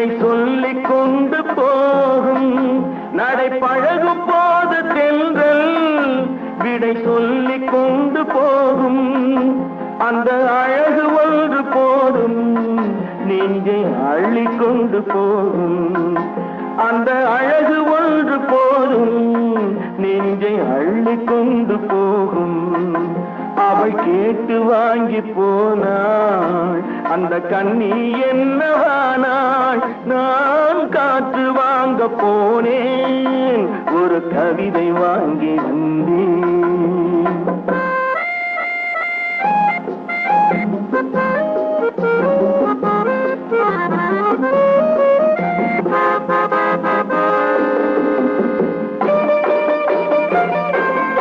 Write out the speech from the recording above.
விடை சொல்லிக் கொண்டு போகும் நடை பழகும் போது தென்றல் விடை சொல்லிக் கொண்டு போகும் அந்த அழகு ஒன்று போதும் நெஞ்சை அள்ளிக் கொண்டு போகும் அந்த அழகு ஒன்று போதும் நெஞ்சை அள்ளிக் கொண்டு போகும் அவள் கேட்டு வாங்கி போனாள் அந்த கண்ணி என்னவானாள் நான் காற்று வாங்க போனேன் ஒரு கவிதை வாங்கி வந்தேன்